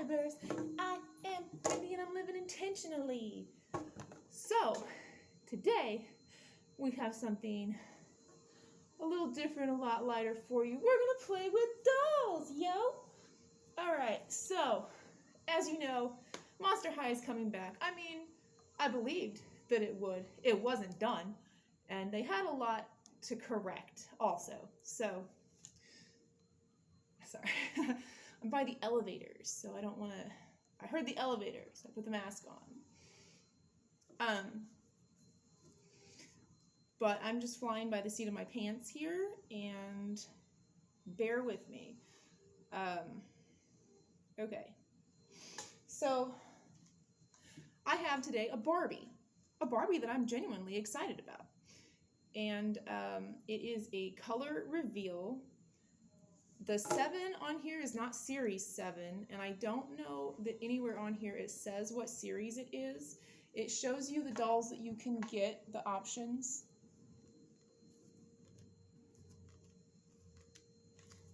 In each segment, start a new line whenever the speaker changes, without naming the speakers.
subscribers. I am Wendy and I'm living intentionally. So, today we have something a little different, a lot lighter for you. We're going to play with dolls, yo! Alright, so, as you know, Monster High is coming back. I mean, I believed that it would. It wasn't done. And they had a lot to correct also. So, sorry. I'm by the elevators, so I don't want to... I heard the elevators, so I put the mask on. But I'm just flying by the seat of my pants here, and bear with me. Okay. So, I have today a Barbie that I'm genuinely excited about. And it is a color reveal. The 7 on here is not series 7, and I don't know that anywhere on here it says what series it is. It shows you the dolls that you can get, the options.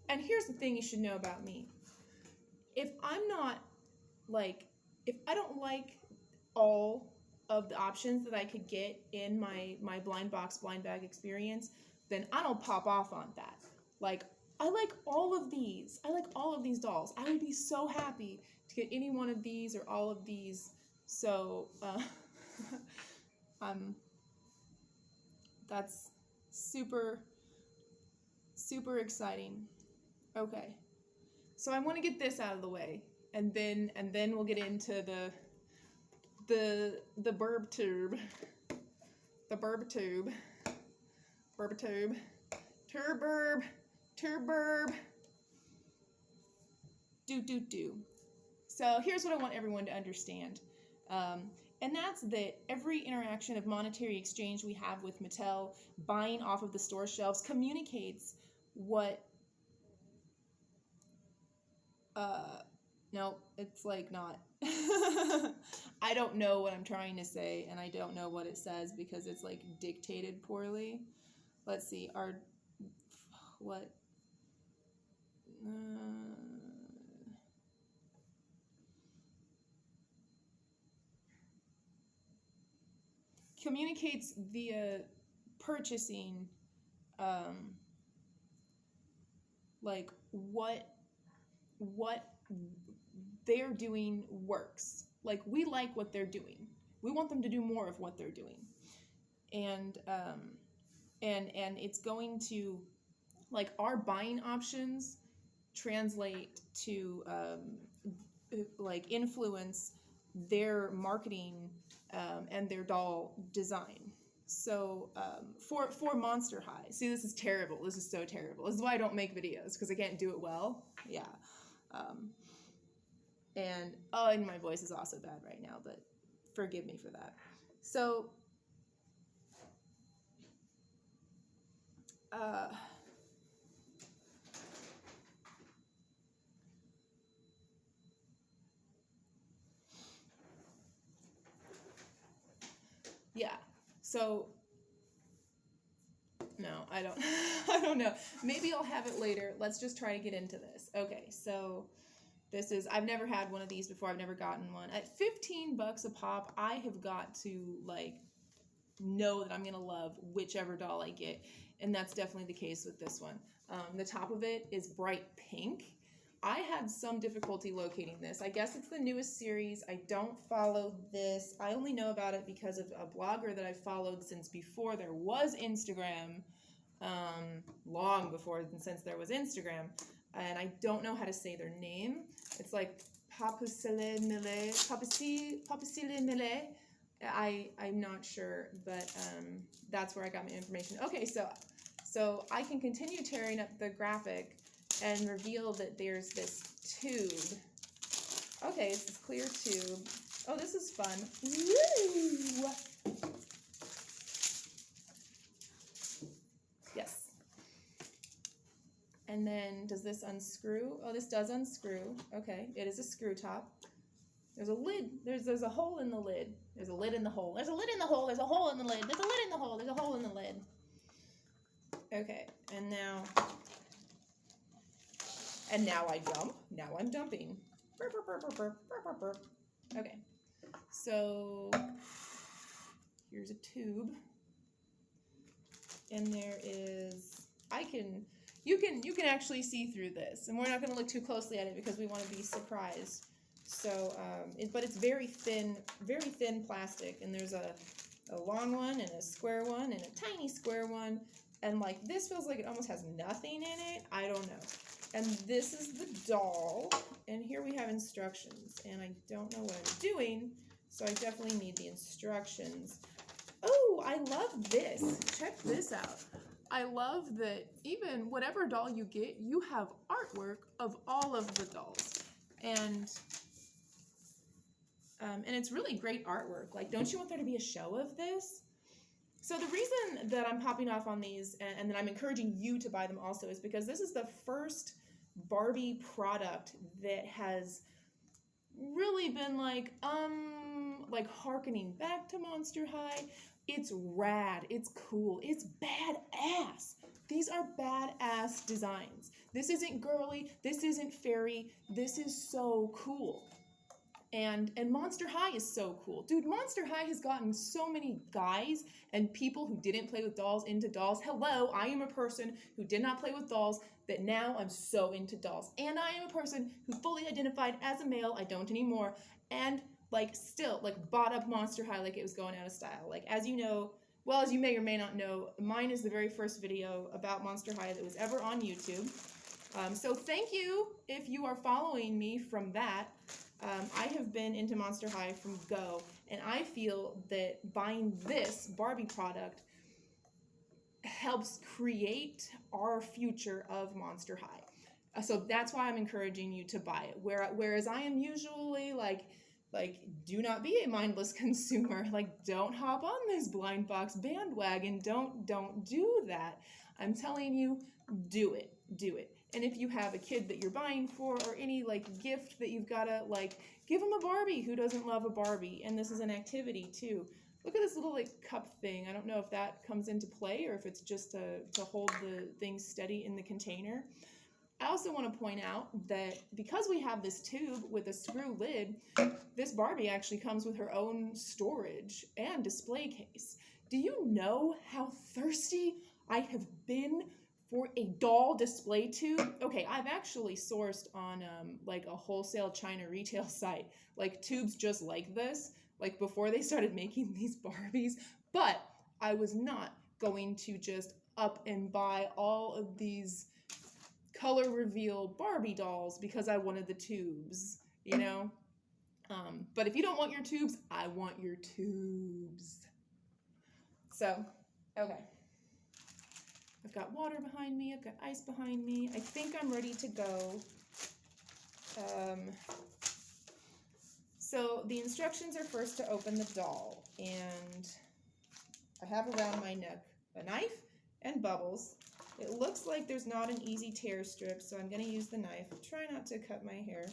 And here's the thing you should know about me. If I don't like all of the options that I could get in my blind box, blind bag experience, then I don't pop off on that. Like, I like all of these. I like all of these dolls. I would be so happy to get any one of these or all of these. So, that's super, super exciting. Okay. So I want to get this out of the way, and then we'll get into the burb tube. The burb tube. Burb tube. Turburb. Turburb. Do. So here's what I want everyone to understand. And that's that every interaction of monetary exchange we have with Mattel, buying off of the store shelves, communicates what... no, it's like not. I don't know what I'm trying to say, and I don't know what it says because it's like dictated poorly. Let's see, communicates via purchasing, like what they're doing works. Like, we like what they're doing. We want them to do more of what they're doing. And it's going to, like, our buying options translate to, like, influence their marketing and their doll design. So for Monster High, see, this is terrible. This is so terrible. This is why I don't make videos, because I can't do it well. Yeah. And my voice is also bad right now, but forgive me for that. So, yeah, so, no, I don't know. Maybe I'll have it later. Let's just try to get into this. Okay, so this is, I've never had one of these before. I've never gotten one. At $15 a pop, I have got to, like, know that I'm going to love whichever doll I get, and that's definitely the case with this one. The top of it is bright pink. I had some difficulty locating this. I guess it's the newest series. I don't follow this. I only know about it because of a blogger that I've followed since before there was Instagram, long before since there was Instagram, and I don't know how to say their name. It's like Papusile Mele. I'm not sure, but that's where I got my information. Okay, so I can continue tearing up the graphic and reveal that there's this tube. Okay, it's this clear tube. Oh, this is fun. Woo! Yes. And then, does this unscrew? Oh, this does unscrew. Okay, it is a screw top. There's a lid. There's a hole in the lid. There's a lid in the hole. There's a lid in the hole. There's a hole in the lid. There's a lid in the hole. There's a hole in the lid. Okay, and now I dump. Now I'm dumping. Okay, so here's a tube, and there is, you can actually see through this, and we're not going to look too closely at it because we want to be surprised. So, but it's very thin plastic, and there's a long one and a square one and a tiny square one, and like this feels like it almost has nothing in it. I don't know. And this is the doll, and here we have instructions, and I don't know what I'm doing, so I definitely need the instructions. Oh, I love this. Check this out. I love that even whatever doll you get, you have artwork of all of the dolls, and it's really great artwork. Like, don't you want there to be a show of this? So the reason that I'm popping off on these and that I'm encouraging you to buy them also is because this is the first Barbie product that has really been like hearkening back to Monster High. It's rad, it's cool, it's badass. These are badass designs. This isn't girly, this isn't fairy, this is so cool. And Monster High is so cool. Dude, Monster High has gotten so many guys and people who didn't play with dolls into dolls. Hello, I am a person who did not play with dolls that now I'm so into dolls. And I am a person who fully identified as a male, I don't anymore, and like still like bought up Monster High like it was going out of style. Like, as you know, well, as you may or may not know, mine is the very first video about Monster High that was ever on YouTube. So thank you if you are following me from that. I have been into Monster High from go, and I feel that buying this Barbie product helps create our future of Monster High. So that's why I'm encouraging you to buy it. Whereas I am usually like, do not be a mindless consumer. Like, don't hop on this blind box bandwagon. Don't do that. I'm telling you, do it. And if you have a kid that you're buying for, or any like gift that you've gotta like, give them a Barbie. Who doesn't love a Barbie? And this is an activity too. Look at this little like cup thing. I don't know if that comes into play or if it's just to hold the thing steady in the container. I also want to point out that because we have this tube with a screw lid, this Barbie actually comes with her own storage and display case. Do you know how thirsty I have been for a doll display tube? Okay, I've actually sourced on like a wholesale China retail site, like tubes just like this, like before they started making these Barbies, but I was not going to just up and buy all of these Color Reveal Barbie dolls because I wanted the tubes, you know? But if you don't want your tubes, I want your tubes. So, okay. I've got water behind me, I've got ice behind me. I think I'm ready to go. So the instructions are first to open the doll, and I have around my neck a knife and bubbles. It looks like there's not an easy tear strip, so I'm going to use the knife. Try not to cut my hair.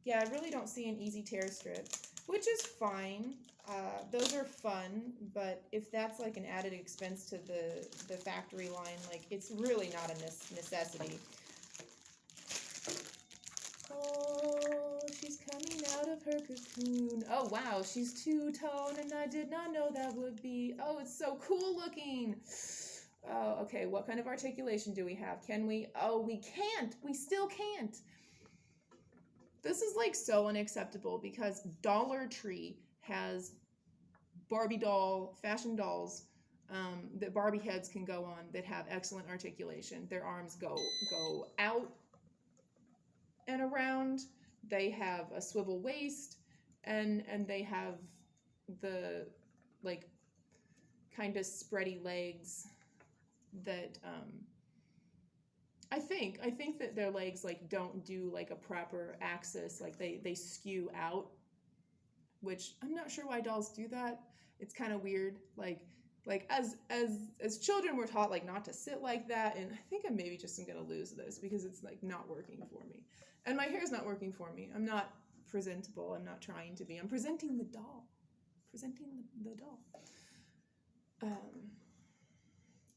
Yeah, I really don't see an easy tear strip, which is fine. Those are fun, but if that's like an added expense to the factory line, like it's really not a necessity. Oh, she's coming out of her cocoon. Oh, wow, she's two-tone, and I did not know that would be... Oh, it's so cool looking. Oh, okay, what kind of articulation do we have? Can we... Oh, we can't. We still can't. This is, like, so unacceptable because Dollar Tree has Barbie doll, fashion dolls that Barbie heads can go on that have excellent articulation. Their arms go out and around. They have a swivel waist, and they have the like kind of spready legs that I think that their legs like don't do like a proper axis, like they skew out, which I'm not sure why dolls do that. It's kind of weird. Like as children we're taught like not to sit like that, and I think I'm maybe just gonna lose this because it's like not working for me. And my hair's not working for me. I'm not presentable. I'm not trying to be. I'm presenting the doll. Presenting the doll.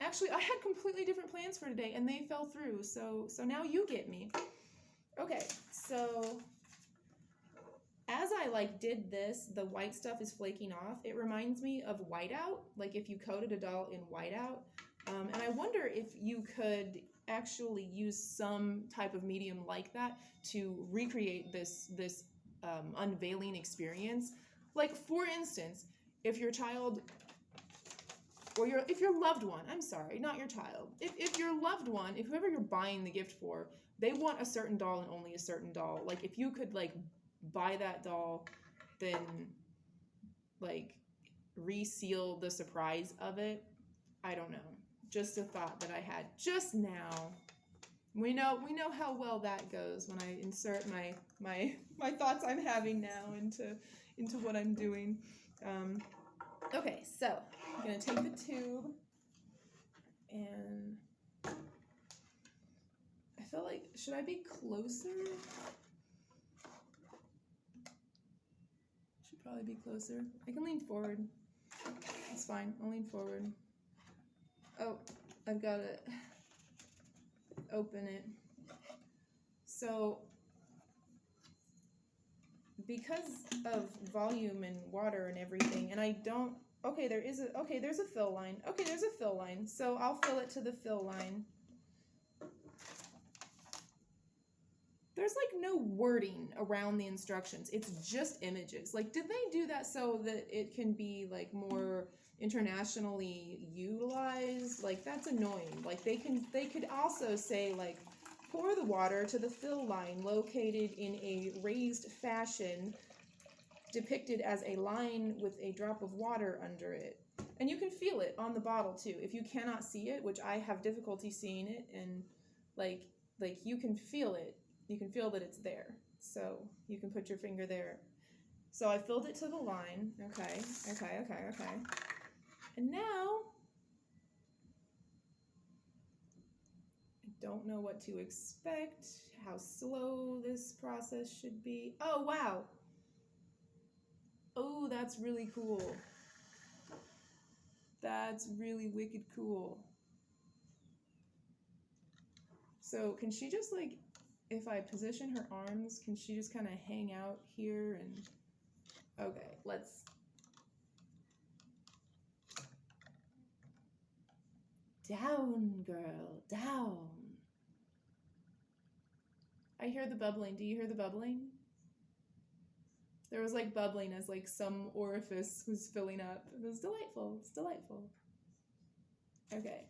Actually, I had completely different plans for today, and they fell through. So now you get me. Okay, so as I like did this, the white stuff is flaking off. It reminds me of whiteout, like if you coated a doll in whiteout. And I wonder if you could actually use some type of medium like that to recreate this unveiling experience. Like for instance, if your child or if your loved one, I'm sorry, not your child, if your loved one, if whoever you're buying the gift for, they want a certain doll and only a certain doll. Like if you could like buy that doll, then like reseal the surprise of it. I don't know. Just a thought that I had just now. We know how well that goes when I insert my thoughts I'm having now into what I'm doing. Okay, so I'm gonna take the tube, and I feel like, should I be closer? Should probably be closer. I can lean forward. It's fine. I'll lean forward. Oh, I've got to open it. So, because of volume and water and everything, and I don't, okay, there's a fill line. Okay, there's a fill line. So I'll fill it to the fill line. There's like no wording around the instructions. It's just images. Like, did they do that so that it can be like more internationally utilized? Like, that's annoying. Like, they could also say like, pour the water to the fill line located in a raised fashion depicted as a line with a drop of water under it. And you can feel it on the bottle too. If you cannot see it, which I have difficulty seeing it, and like you can feel it. You can feel that it's there. So you can put your finger there. So I filled it to the line. Okay. And now I don't know what to expect, how slow this process should be. Oh, wow. Oh, that's really cool. That's really wicked cool. So can she just like, if I position her arms, can she just kind of hang out here and, okay, let's, down, girl, down. I hear the bubbling. Do you hear the bubbling? There was like bubbling as like some orifice was filling up. It was delightful. It's delightful. Okay.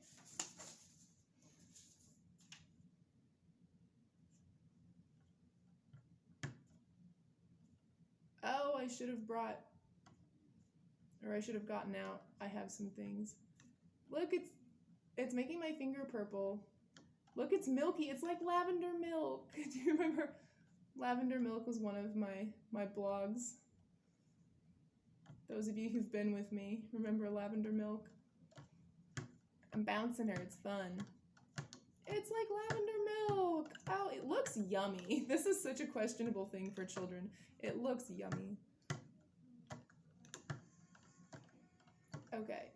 Oh, I should have brought, or I should have gotten out. I have some things. Look, it's making my finger purple. Look, it's milky. It's like lavender milk. Do you remember? Lavender milk was one of my blogs. Those of you who've been with me remember lavender milk. I'm bouncing her. It's fun. It's like lavender milk. Oh, it looks yummy. This is such a questionable thing for children. It looks yummy. Okay.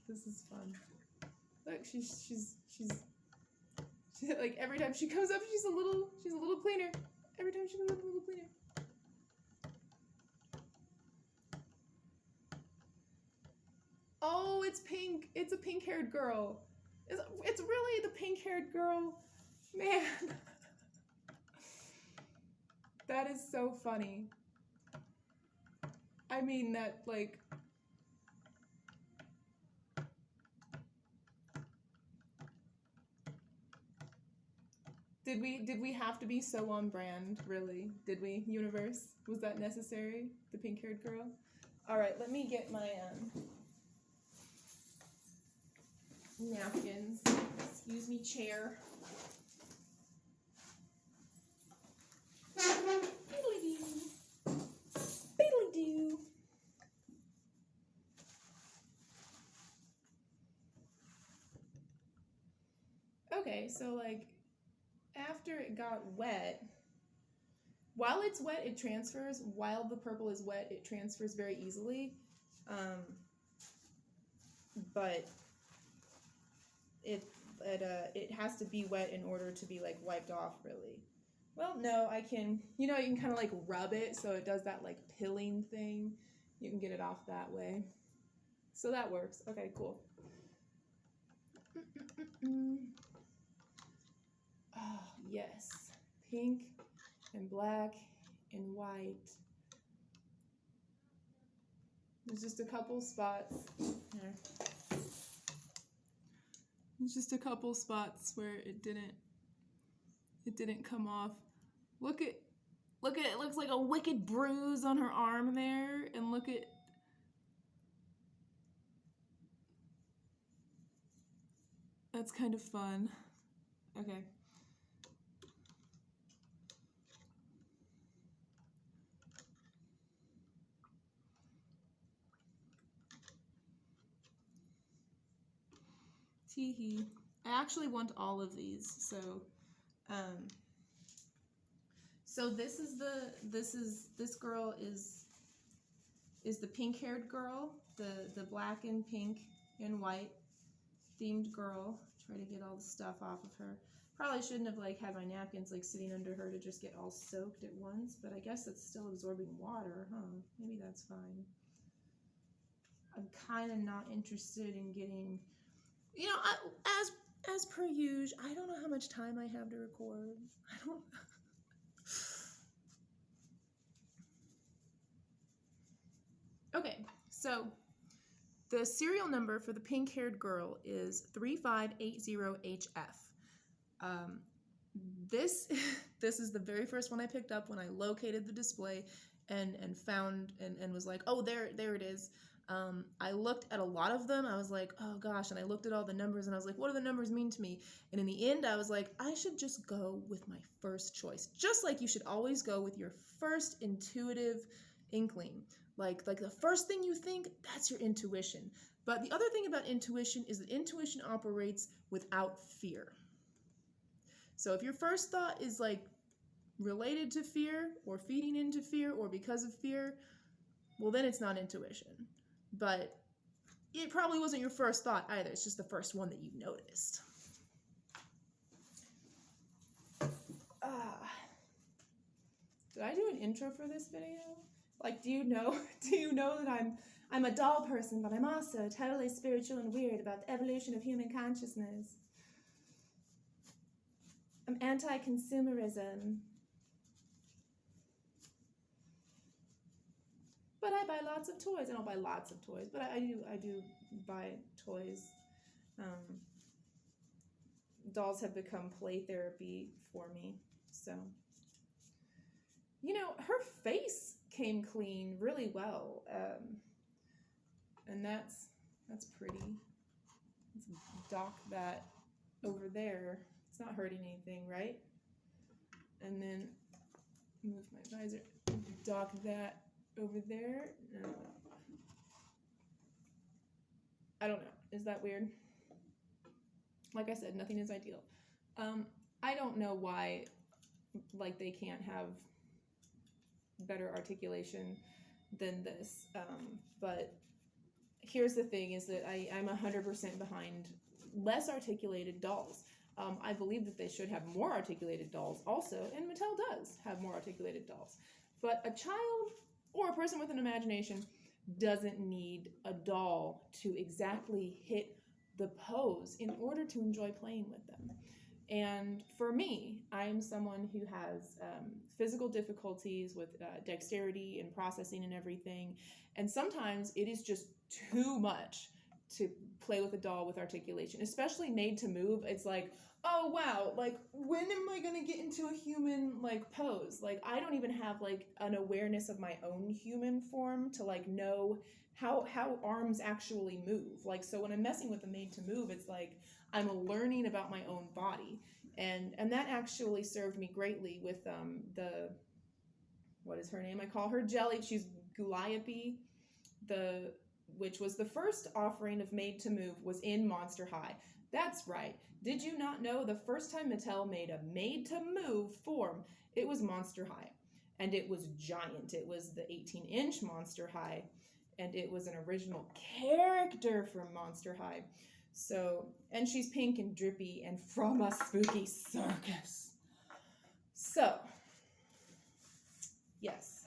This is fun. Look, she's like every time she comes up, she's a little cleaner. Every time she comes up, a little cleaner. Oh, it's pink. It's a pink-haired girl. It's really the pink-haired girl. Man. That is so funny. I mean that, like, did we have to be so on brand, really? Did we, universe? Was that necessary? The pink-haired girl? All right, let me get my napkins. Excuse me, chair. Beedly-doo. Beedly-doo. Okay, so like after it got wet, while it's wet, it transfers. While the purple is wet, it transfers very easily. But it has to be wet in order to be like wiped off, really. Well, no, I can, you know, you can kind of like rub it so it does that like pilling thing. You can get it off that way. So that works. Okay, cool. Oh, yes. Pink and black and white. There's just a couple spots. There. There's just a couple spots where it didn't come off. Look at it. It looks like a wicked bruise on her arm there. And look at... That's kind of fun. Okay. Teehee. I actually want all of these. So this girl is the pink-haired girl, the black and pink and white themed girl. Try to get all the stuff off of her. Probably shouldn't have like had my napkins like sitting under her to just get all soaked at once, but I guess it's still absorbing water, huh? Maybe that's fine. I'm kind of not interested in getting, you know, as per usual, I don't know how much time I have to record. I don't. Okay, so the serial number for the pink-haired girl is 3580HF. This is the very first one I picked up when I located the display and found and was like, oh, there it is. I looked at a lot of them. I was like, oh gosh, and I looked at all the numbers and I was like, what do the numbers mean to me? And in the end, I was like, I should just go with my first choice. Just like you should always go with your first intuitive inkling. Like the first thing you think, that's your intuition. But the other thing about intuition is that intuition operates without fear. So if your first thought is like related to fear or feeding into fear or because of fear, well, then it's not intuition. But it probably wasn't your first thought either. It's just the first one that you noticed. Did I do an intro for this video? Like, do you know that I'm a doll person, but I'm also totally spiritual and weird about the evolution of human consciousness. I'm anti-consumerism. But I buy lots of toys. I don't buy lots of toys, but I do buy toys. Dolls have become play therapy for me. So, you know, her face came clean really well. And that's pretty. Let's dock that over there. It's not hurting anything, right? And then move my visor. Dock that over there. No. I don't know. Is that weird? Like I said, nothing is ideal. I don't know why, like, they can't have better articulation than this. But here's the thing: is that I'm 100% behind less articulated dolls. I believe that they should have more articulated dolls also, and Mattel does have more articulated dolls. But a child or a person with an imagination doesn't need a doll to exactly hit the pose in order to enjoy playing with them. And for me, I'm someone who has physical difficulties with dexterity and processing and everything. And sometimes it is just too much to play with a doll with articulation, especially made to move. It's like, oh wow, like when am I gonna get into a human like pose? Like I don't even have like an awareness of my own human form to like know how arms actually move. Like so when I'm messing with the made to move, it's like I'm learning about my own body. And that actually served me greatly with the, what is her name? I call her Jelly. She's Guliope, which was the first offering of Made to Move was in Monster High. That's right. Did you not know the first time Mattel made a Made to Move form, it was Monster High. And it was giant. It was the 18-inch Monster High. And it was an original character from Monster High. So, and she's pink and drippy and from a spooky circus. So, yes.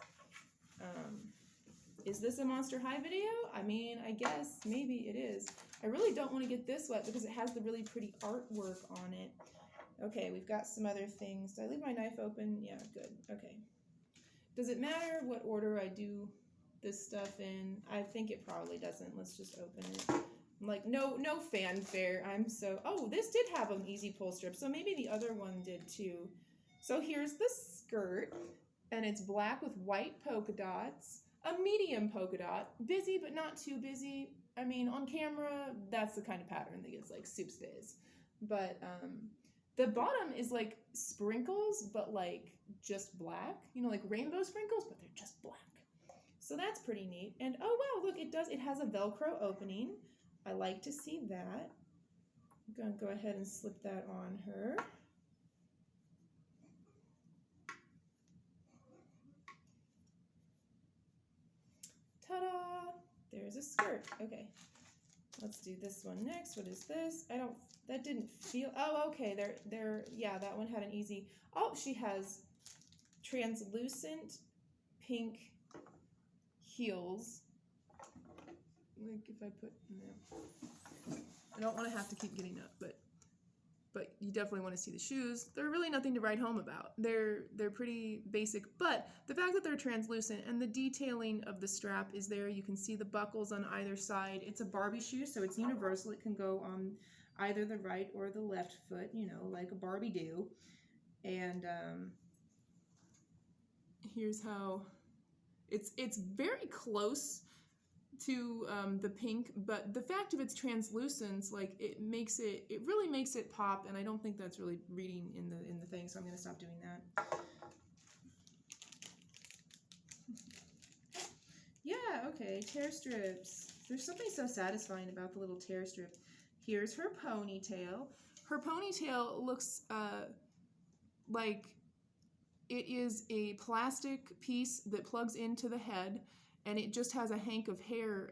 Is this a Monster High video? I mean, I guess maybe it is. I really don't want to get this wet because it has the really pretty artwork on it. Okay, we've got some other things. Did I leave my knife open? Yeah, good. Okay. Does it matter what order I do this stuff in? I think it probably doesn't. Let's just open it. Like, no fanfare. Oh, this did have an easy pull strip, so maybe the other one did too. So here's the skirt, and it's black with white polka dots, a medium polka dot, busy but not too busy. I mean, on camera, that's the kind of pattern that gets like soups biz. But the bottom is like sprinkles, but like just black, you know, like rainbow sprinkles, but they're just black. So that's pretty neat. And oh wow, look, it has a Velcro opening. I like to see that. I'm gonna go ahead and slip that on her. Ta-da! There's a skirt. Okay, let's do this one next. What is this? That didn't feel, oh, okay, yeah, that one had an easy, oh, she has translucent pink heels. Like if I put, no. I don't want to have to keep getting up, but you definitely want to see the shoes. They're really nothing to write home about. They're pretty basic, but the fact that they're translucent and the detailing of the strap is there. You can see the buckles on either side. It's a Barbie shoe, so it's universal. It can go on either the right or the left foot, you know, like a Barbie do. And here's how it's very close to the pink, but the fact of its translucence, like it really makes it pop, and I don't think that's really reading in the thing, so I'm gonna stop doing that. Yeah, okay, tear strips. There's something so satisfying about the little tear strip. Here's her ponytail. Her ponytail looks like it is a plastic piece that plugs into the head, and it just has a hank of hair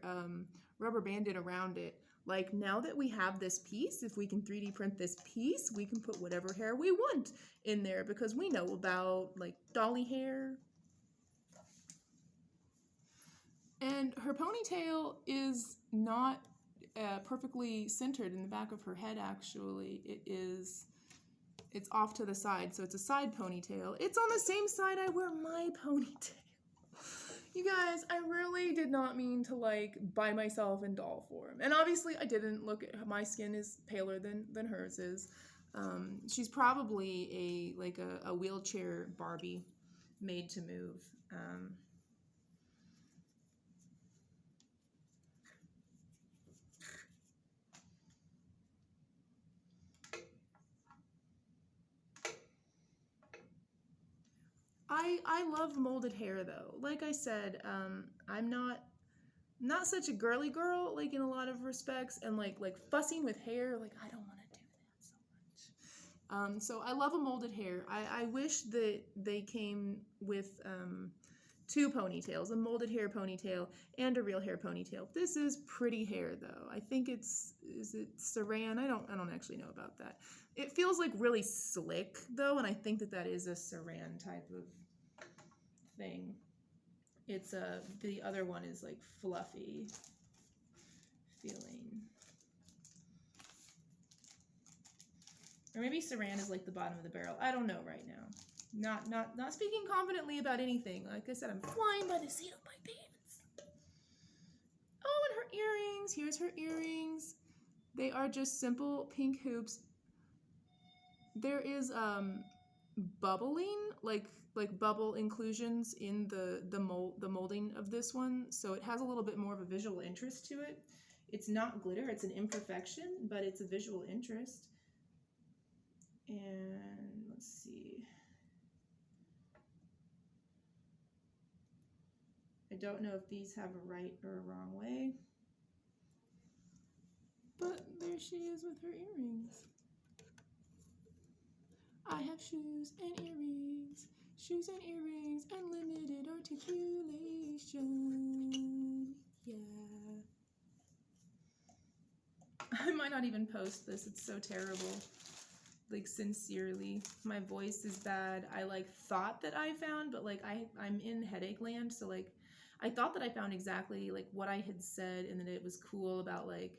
rubber banded around it. Like, now that we have this piece, if we can 3D print this piece, we can put whatever hair we want in there, because we know about like dolly hair. And her ponytail is not perfectly centered in the back of her head, actually. It's off to the side, so it's a side ponytail. It's on the same side I wear my ponytail. You guys, I really did not mean to like buy myself in doll form. And obviously I didn't. Look at my skin is paler than hers is. She's probably a wheelchair Barbie made to move. I love molded hair though. Like I said, I'm not such a girly girl, like in a lot of respects, and like fussing with hair, like I don't want to do that so much. So I love a molded hair. I wish that they came with two ponytails, a molded hair ponytail and a real hair ponytail. This is pretty hair though. I think is it saran? I don't actually know about that. It feels like really slick though, and I think that is a saran type of thing. It's the other one is like fluffy feeling. Or maybe saran is like the bottom of the barrel. I don't know right now. Not speaking confidently about anything. Like I said, I'm flying by the seat of my pants. Oh, and her earrings. Here's her earrings. They are just simple pink hoops. There is bubbling, like bubble inclusions in the molding of this one, so it has a little bit more of a visual interest to it. It's not glitter, it's an imperfection, but it's a visual interest. And let's see. I don't know if these have a right or a wrong way, but there she is with her earrings. I have shoes and earrings, shoes and earrings, and limited articulation. Yeah. I might not even post this. It's so terrible. Like, sincerely, my voice is bad. I like thought that I found, but like I'm in headache land, so like I thought that I found exactly like what I had said, and that it was cool about like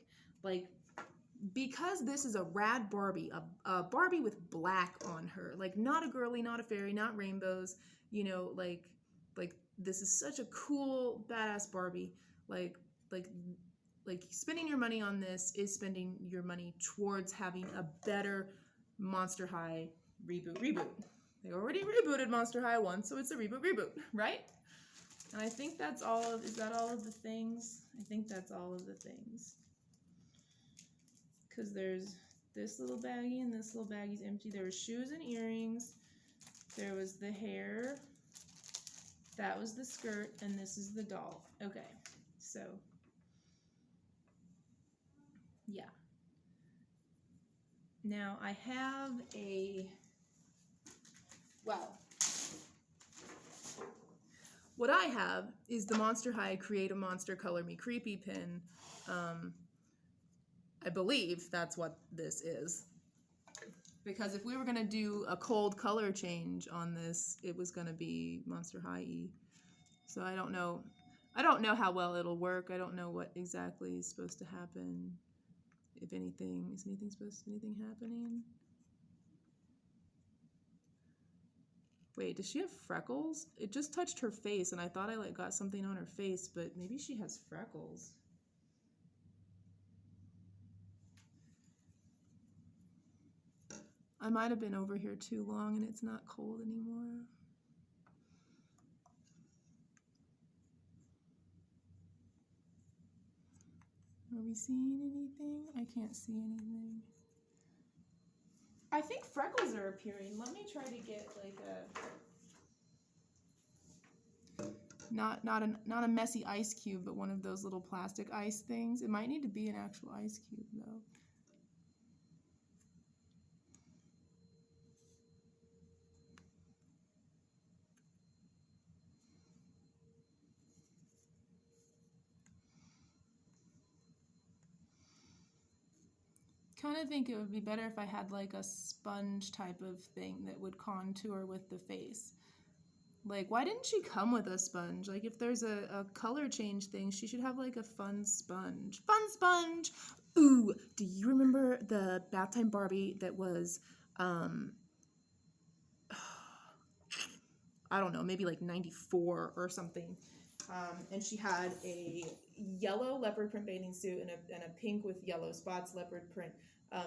because this is a rad Barbie, a Barbie with black on her, like not a girly, not a fairy, not rainbows, you know, like this is such a cool badass Barbie. like like like spending your money on this is spending your money towards having a better Monster High reboot. They already rebooted Monster High once, so it's a reboot, right? And I think that's all of, is that all of the things? I think that's all of the things. Because there's this little baggie and this little baggie's empty. There was shoes and earrings. There was the hair. That was the skirt, and this is the doll. Okay, so yeah. Now I have what I have is the Monster High Create a Monster Color Me Creepy pin. I believe that's what this is. Because if we were going to do a cold color change on this, it was going to be Monster High-y. So I don't know how well it'll work. I don't know what exactly is supposed to happen. If anything, is anything happening? Wait, does she have freckles? It just touched her face, and I thought I like got something on her face, but maybe she has freckles. I might have been over here too long and it's not cold anymore. Are we seeing anything? I can't see anything. I think freckles are appearing. Let me try to get like a not a messy ice cube, but one of those little plastic ice things. It might need to be an actual ice cube though. Kind of think it would be better if I had like a sponge type of thing that would contour with the face. Like, why didn't she come with a sponge? Like, if there's a color change thing, she should have like a fun sponge. Fun sponge! Ooh, do you remember the bath time Barbie that was, I don't know, maybe like 94 or something? And she had a yellow leopard print bathing suit and a pink with yellow spots leopard print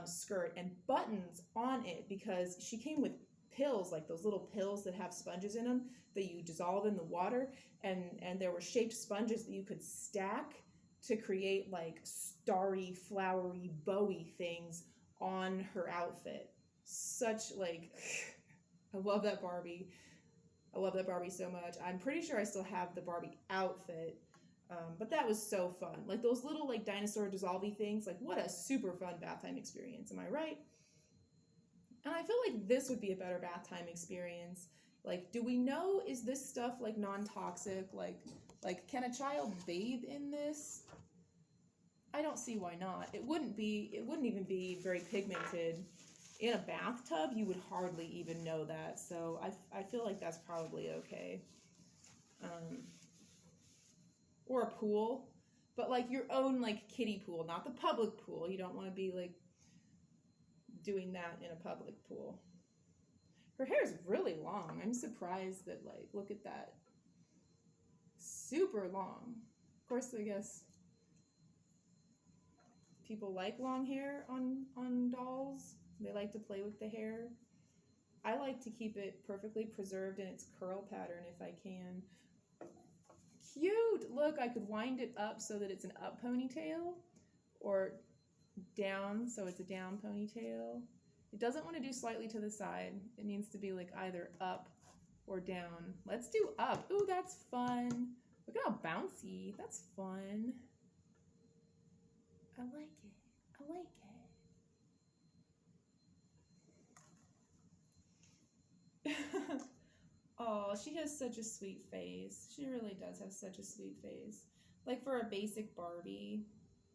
skirt and buttons on it, because she came with pills, like those little pills that have sponges in them that you dissolve in the water, and there were shaped sponges that you could stack to create like starry, flowery, bowy things on her outfit. Such like, I love that Barbie. I love that Barbie so much. I'm pretty sure I still have the Barbie outfit, but that was so fun. Like those little like dinosaur dissolvey things, like what a super fun bath time experience. Am I right? And I feel like this would be a better bath time experience. Like, do we know, is this stuff like non-toxic? Like can a child bathe in this? I don't see why not. It wouldn't even be very pigmented. In a bathtub, you would hardly even know that. So I feel like that's probably okay. Or a pool, but like your own like kiddie pool, not the public pool. You don't want to be like doing that in a public pool. Her hair is really long. I'm surprised that, like, look at that. Super long. Of course, I guess people like long hair on dolls. They like to play with the hair. I like to keep it perfectly preserved in its curl pattern if I can. Cute! Look, I could wind it up so that it's an up ponytail, or down so it's a down ponytail. It doesn't want to do slightly to the side. It needs to be like either up or down. Let's do up. Ooh, that's fun. Look at how bouncy. That's fun. I like it. I like it. Oh, she has such a sweet face. She really does have such a sweet face. Like for a basic Barbie,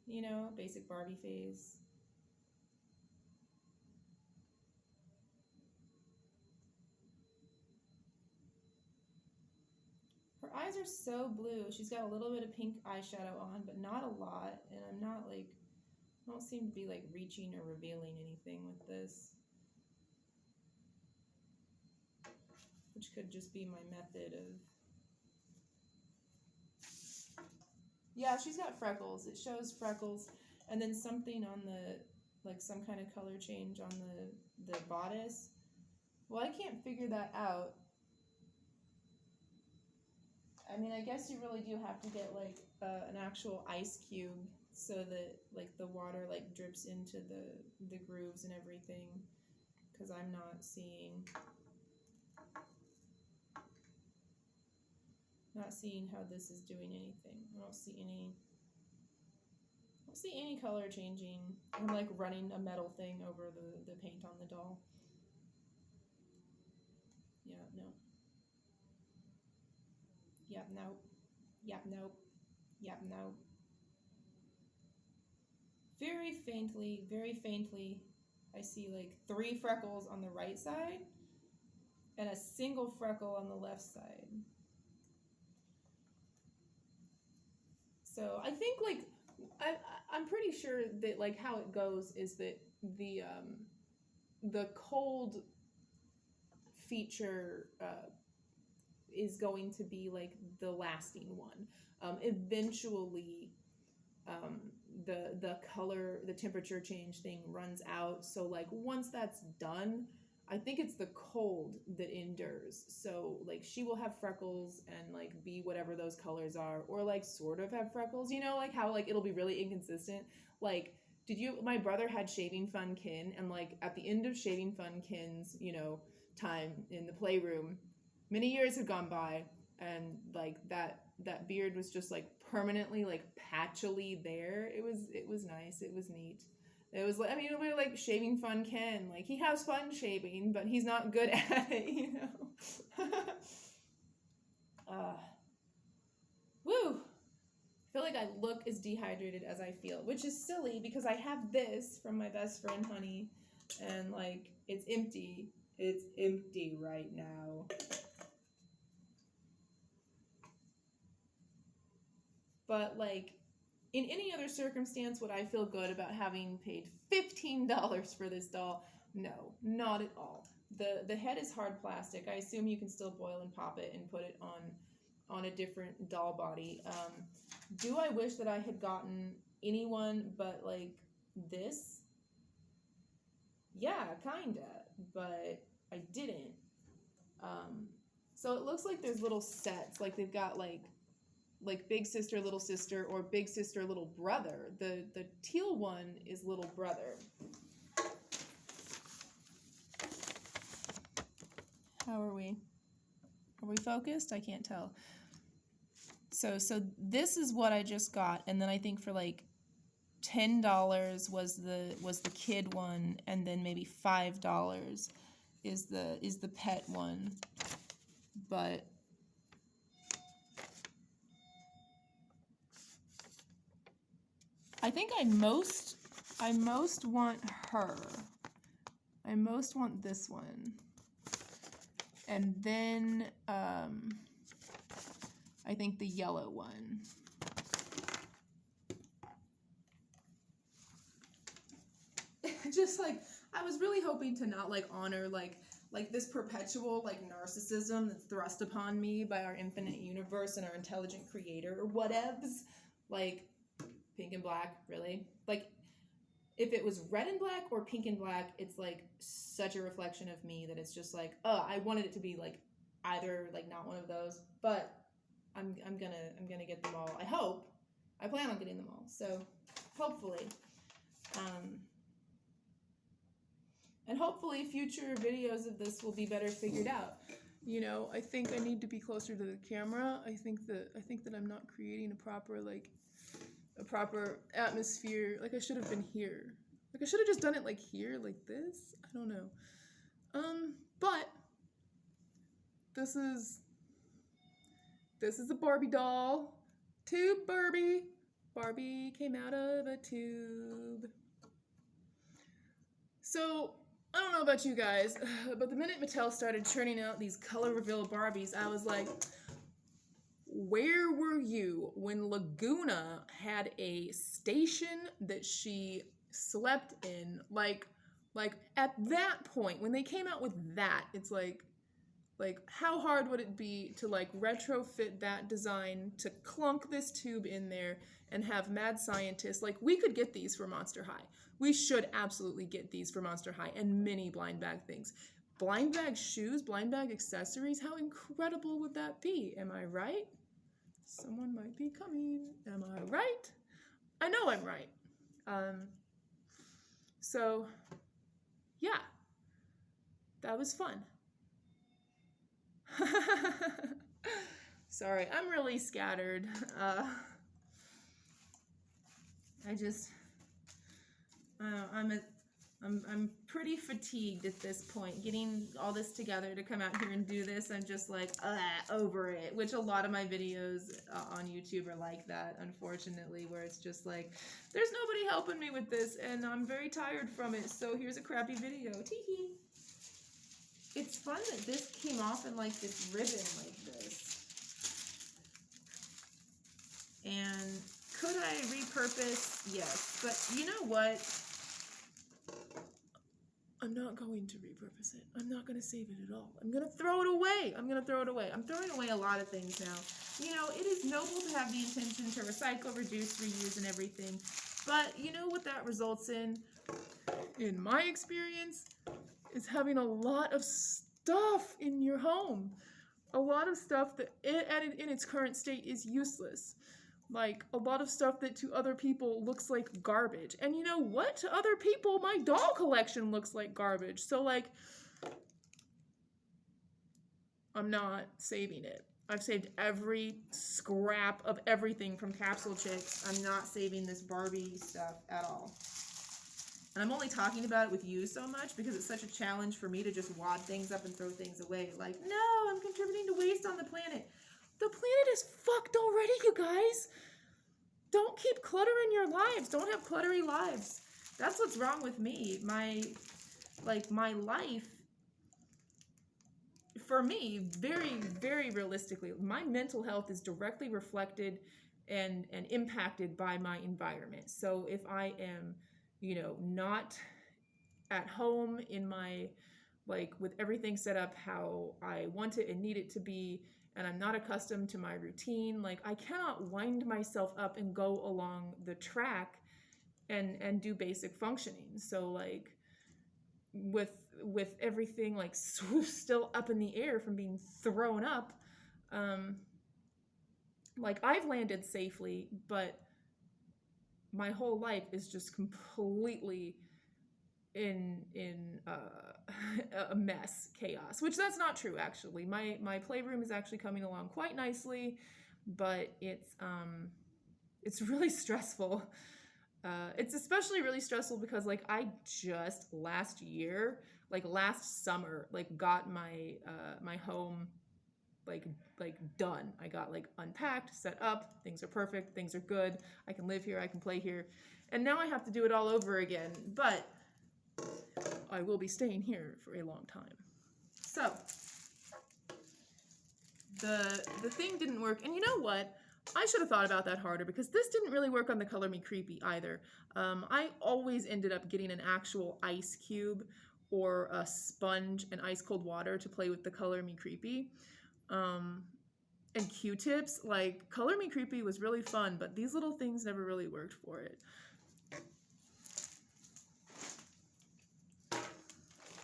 you know, basic Barbie face. eyes are so blue. She's got a little bit of pink eyeshadow on, but not a lot. And I'm not like, I don't seem to be like reaching or revealing anything with this. Which could just be my method of... Yeah, she's got freckles. It shows freckles. And then something on the, like some kind of color change on the bodice. Well, I can't figure that out. I mean, I guess you really do have to get like an actual ice cube so that like the water like drips into the grooves and everything, because I'm not seeing how this is doing anything. I don't see any color changing. I'm like running a metal thing over the paint on the doll. Yeah, no. Yep, nope. Yep, nope. Yep, nope. Very faintly, I see like 3 freckles on the right side and a single freckle on the left side. So I think like, I'm pretty sure that like how it goes is that the cold feature is going to be like the lasting one. Eventually, the color, the temperature change thing runs out. So like once that's done, I think it's the cold that endures. So like she will have freckles and like be whatever those colors are, or like sort of have freckles, you know, like how like it'll be really inconsistent. Like, my brother had Shaving Fun Kin, and like at the end of Shaving Fun Kin's, you know, time in the playroom, many years have gone by, and like that beard was just like permanently like patchily there. It was nice. It was neat. It was like, I mean, we were like Shaving Fun Ken. Like he has fun shaving, but he's not good at it, you know. Woo! I feel like I look as dehydrated as I feel, which is silly because I have this from my best friend Honey, and like it's empty. It's empty right now. But like in any other circumstance, would I feel good about having paid $15 for this doll? No, not at all. The head is hard plastic. I assume you can still boil and pop it and put it on a different doll body. Do I wish that I had gotten anyone but like this? Yeah, kinda, but I didn't. So it looks like there's little sets. Like they've got like big sister, little sister, or big sister, little brother. The teal one is little brother. How are we? Are we focused? I can't tell. So this is what I just got, and then I think for like $10 was the kid one, and then maybe $5 is the pet one. But I think I most want her. I most want this one. And then I think the yellow one. Just like, I was really hoping to not like honor like this perpetual like narcissism that's thrust upon me by our infinite universe and our intelligent creator or whatevs. Like pink and black, really? Like if it was red and black or pink and black, it's like such a reflection of me that it's just like, I wanted it to be like either like not one of those, but I'm gonna get them all. I plan on getting them all. So hopefully, and hopefully future videos of this will be better figured out. You know, I think I need to be closer to the camera. I think that I'm not creating a proper atmosphere. Like I should have been here. Like I should have just done it like here, like this. I don't know. But this is a Barbie doll. Tube Barbie. Barbie came out of a tube. So I don't know about you guys, but the minute Mattel started churning out these Color Reveal Barbies, I was like, where were you when Laguna had a station that she slept in? Like at that point, when they came out with that, it's like how hard would it be to like retrofit that design to clunk this tube in there and have mad scientists? Like, we could get these for Monster High. We should absolutely get these for Monster High and mini blind bag things. Blind bag shoes, blind bag accessories, how incredible would that be? Am I right? Someone might be coming. Am I right? I know I'm right. So, yeah, that was fun. Sorry, I'm really scattered. I'm pretty fatigued at this point. Getting all this together to come out here and do this, I'm just like, over it. Which a lot of my videos on YouTube are like that, unfortunately, where it's just like, there's nobody helping me with this, and I'm very tired from it, so here's a crappy video. Tee-hee. It's fun that this came off in like this ribbon like this. And could I repurpose? Yes. But you know what? I'm not going to repurpose it. I'm not going to save it at all. I'm going to throw it away. I'm throwing away a lot of things now. You know, it is noble to have the intention to recycle, reduce, reuse, and everything. But you know what that results in my experience, is having a lot of stuff in your home. A lot of stuff that in its current state is useless. Like, a lot of stuff that to other people looks like garbage. And you know what? To other people, my doll collection looks like garbage. So, like, I'm not saving it. I've saved every scrap of everything from Capsule Chicks. I'm not saving this Barbie stuff at all. And I'm only talking about it with you so much because it's such a challenge for me to just wad things up and throw things away. Like, no, I'm contributing to waste on the planet. The planet is fucked already, you guys. Don't keep cluttering your lives. Don't have cluttery lives. That's what's wrong with me. My life, for me, very, very realistically, my mental health is directly reflected and impacted by my environment. So if I am, you know, not at home in my, like, with everything set up how I want it and need it to be, and I'm not accustomed to my routine, like, I cannot wind myself up and go along the track and do basic functioning. So, like, with everything, like, still up in the air from being thrown up, like, I've landed safely, but my whole life is just completely in a mess, chaos, which that's not true, actually. My playroom is actually coming along quite nicely, but it's really stressful. It's especially really stressful because, like, I just last summer, like, got my my home like done. I got, like, unpacked, set up, things are perfect, things are good, I can live here, I can play here, and now I have to do it all over again, but I will be staying here for a long time. So the thing didn't work, and you know what? I should have thought about that harder, because this didn't really work on the Color Me Creepy either. I always ended up getting an actual ice cube or a sponge and ice cold water to play with the Color Me Creepy. And Q-tips. Like, Color Me Creepy was really fun, but these little things never really worked for it.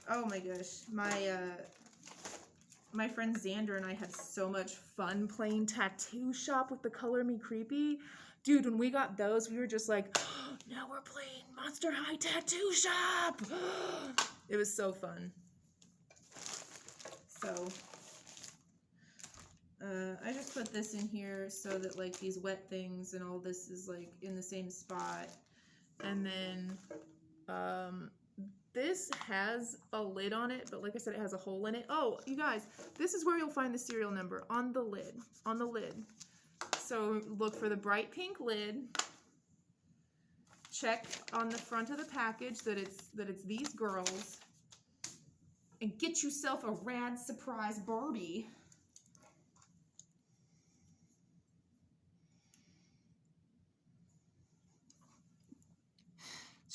Oh my gosh, my friend Xander and I had so much fun playing Tattoo Shop with the Color Me Creepy. Dude, when we got those, we were just like, oh, now we're playing Monster High Tattoo Shop! It was so fun. So, I just put this in here so that, like, these wet things and all this is, like, in the same spot. And then, this has a lid on it, but like I said, it has a hole in it. Oh, you guys, this is where you'll find the serial number, on the lid, So look for the bright pink lid. Check on the front of the package that it's these girls, and get yourself a rad surprise Barbie.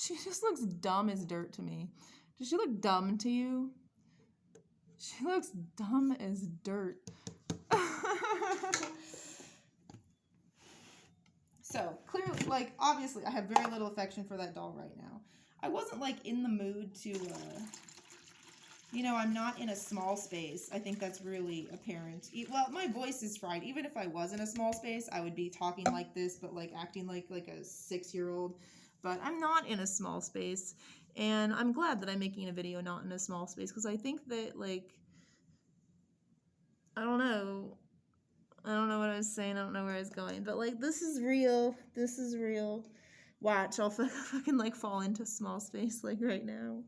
She just looks dumb as dirt to me. Does she look dumb to you? She looks dumb as dirt. So, clearly, like, obviously, I have very little affection for that doll right now. I wasn't, like, in the mood to, you know, I'm not in a small space. I think that's really apparent. Well, my voice is fried. Even if I was in a small space, I would be talking like this, but, like, acting like a 6-year-old. But I'm not in a small space, and I'm glad that I'm making a video not in a small space, because I think that, like, I don't know what I was saying. I don't know where I was going. But, like, this is real. This is real. Watch, I'll fucking, like, fall into small space, like, right now.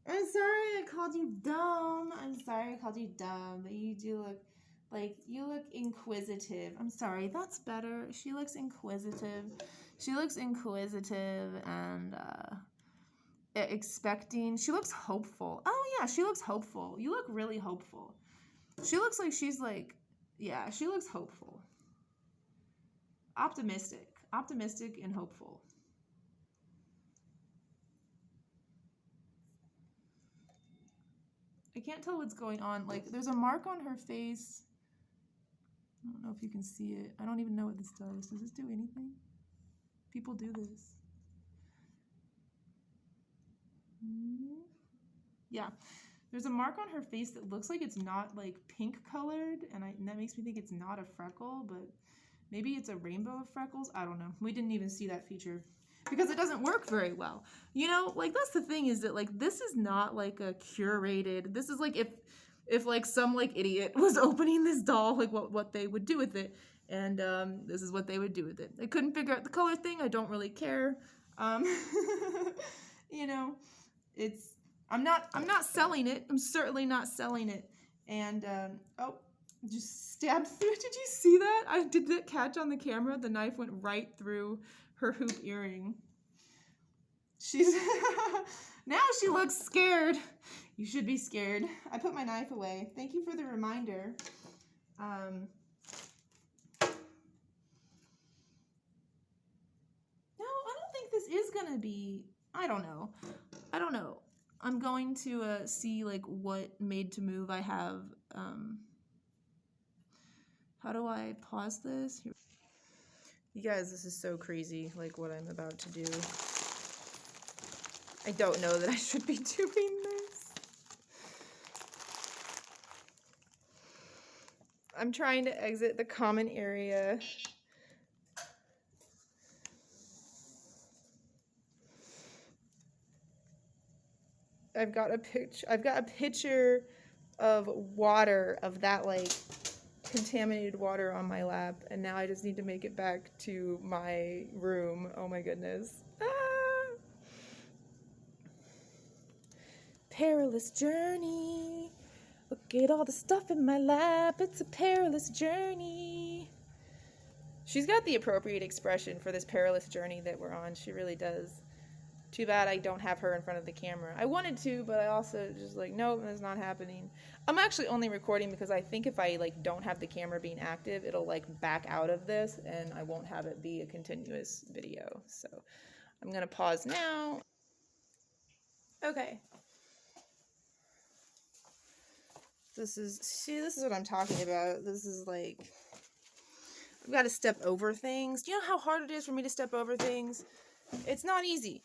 I'm sorry I called you dumb. I'm sorry I called you dumb. But you do look, like, you look inquisitive. I'm sorry. That's better. She looks inquisitive. She looks inquisitive and, expecting. She looks hopeful. Oh, yeah, she looks hopeful. You look really hopeful. She looks like she's like, yeah, she looks hopeful. Optimistic. Optimistic and hopeful. I can't tell what's going on. Like, there's a mark on her face. I don't know if you can see it. I don't even know what this does. Does this do anything? People do this. Yeah. There's a mark on her face that looks like it's not, like, pink colored, and that makes me think it's not a freckle, but maybe it's a rainbow of freckles. I don't know. We didn't even see that feature because it doesn't work very well. You know, like, that's the thing, is that, like, this is not, like, a curated, this is, like, if like, some, like, idiot was opening this doll, like, what they would do with it, and, this is what they would do with it. I couldn't figure out the color thing. I don't really care. You know, I'm not selling it. I'm certainly not selling it. And, oh, just stabbed through it. Did you see that? I did that catch on the camera. The knife went right through her hoop earring. She's, now she looks scared. You should be scared. I put my knife away. Thank you for the reminder. No, I don't think this is gonna be, I don't know. I'm going to see, like, what made to move I have. How do I pause this? Here. You guys, this is so crazy, like, what I'm about to do. I don't know that I should be doing this. I'm trying to exit the common area. I've got a picture of water, of that, like, contaminated water on my lap, and now I just need to make it back to my room. Oh my goodness. Ah! Perilous journey. Look at all the stuff in my lap. It's a perilous journey. She's got the appropriate expression for this perilous journey that we're on. She really does. Too bad I don't have her in front of the camera. I wanted to, but I also just, like, nope, that's not happening. I'm actually only recording because I think if I, like, don't have the camera being active, it'll, like, back out of this, and I won't have it be a continuous video. So I'm gonna pause now. Okay. This is what I'm talking about. This is, like, I've got to step over things. Do you know how hard it is for me to step over things? It's not easy.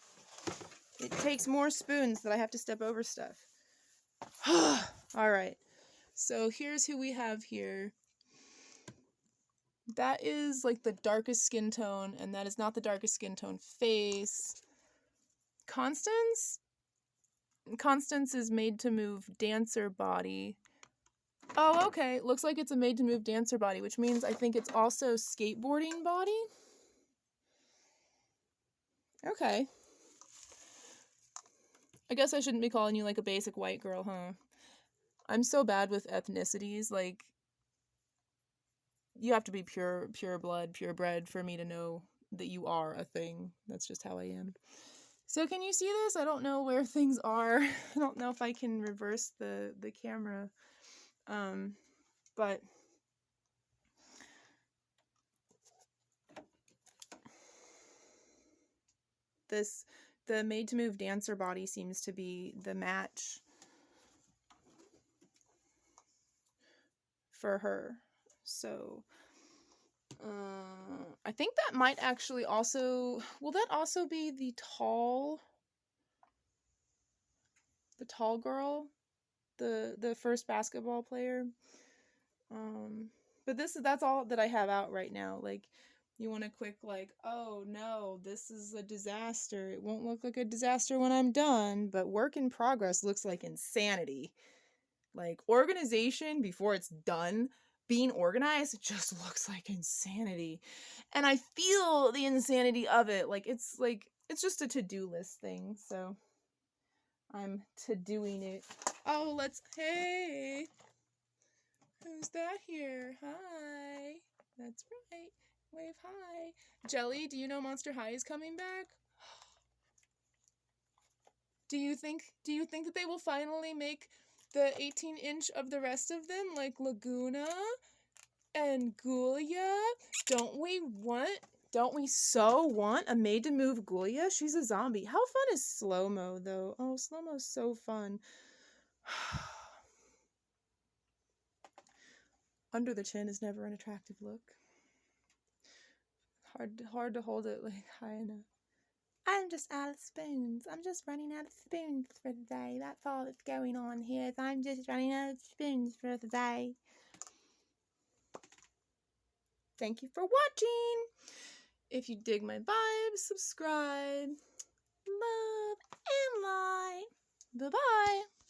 It takes more spoons that I have to step over stuff. All right. So here's who we have here. That is, like, the darkest skin tone, and that is not the darkest skin tone face. Constance is made to move dancer body. Oh, okay. Looks like it's a made to move dancer body, which means I think it's also skateboarding body. Okay. I guess I shouldn't be calling you, like, a basic white girl, huh? I'm so bad with ethnicities. Like, you have to be pure blood, purebred for me to know that you are a thing. That's just how I am. So can you see this? I don't know where things are. I don't know if I can reverse the camera. But the Made to Move dancer body seems to be the match for her. So I think that might actually also, will that also be the tall girl, the first basketball player? But that's all that I have out right now. Like, you want a quick, like, oh no, this is a disaster. It won't look like a disaster when I'm done, but work in progress looks like insanity. Like, organization before it's done, being organized, it just looks like insanity. And I feel the insanity of it. Like, it's just a to-do list thing. So I'm to-doing it. Oh, hey. Who's that here? Hi. That's right. Wave hi. Jelly, do you know Monster High is coming back? Do you think that they will finally make the 18-inch of the rest of them, like Laguna and Gulia? Don't we so want a Made to Move Gulia? She's a zombie. How fun is slow-mo though? Oh, slow-mo's so fun. Under the chin is never an attractive look. Hard to hold it like high enough. I'm just out of spoons. I'm just running out of spoons for the day. That's all that's going on here. I'm just running out of spoons for the day. Thank you for watching. If you dig my vibes, subscribe, love, and like. Bye-bye.